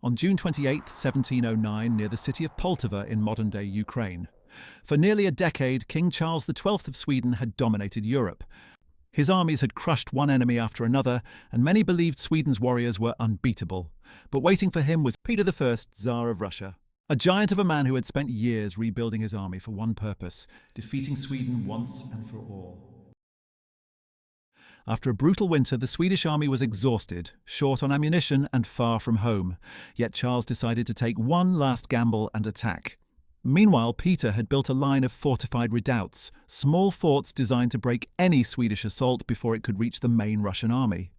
on June 28, 1709, near the city of Poltava in modern-day Ukraine. For nearly a decade, King Charles XII of Sweden had dominated Europe. His armies had crushed one enemy after another, and many believed Sweden's warriors were unbeatable. But waiting for him was Peter I, Tsar of Russia. A giant of a man who had spent years rebuilding his army for one purpose: defeating Sweden once and for all. After a brutal winter, the Swedish army was exhausted, short on ammunition and far from home. Yet Charles decided to take one last gamble and attack. Meanwhile, Peter had built a line of fortified redoubts, small forts designed to break any Swedish assault before it could reach the main Russian army.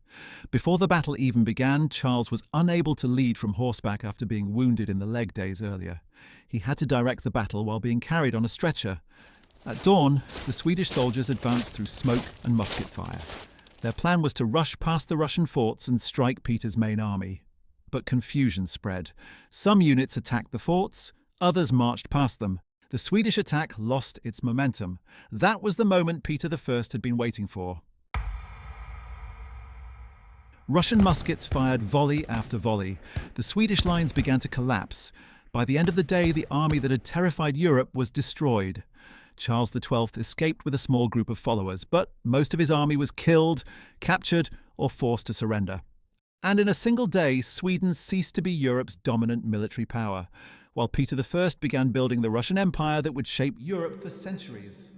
Before the battle even began, Charles was unable to lead from horseback after being wounded in the leg days earlier. He had to direct the battle while being carried on a stretcher. At dawn, the Swedish soldiers advanced through smoke and musket fire. Their plan was to rush past the Russian forts and strike Peter's main army. But confusion spread. Some units attacked the forts, others marched past them. The Swedish attack lost its momentum. That was the moment Peter I had been waiting for. Russian muskets fired volley after volley. The Swedish lines began to collapse. By the end of the day, the army that had terrified Europe was destroyed. Charles XII escaped with a small group of followers, but most of his army was killed, captured, or forced to surrender. And in a single day, Sweden ceased to be Europe's dominant military power, while Peter I began building the Russian Empire that would shape Europe for centuries.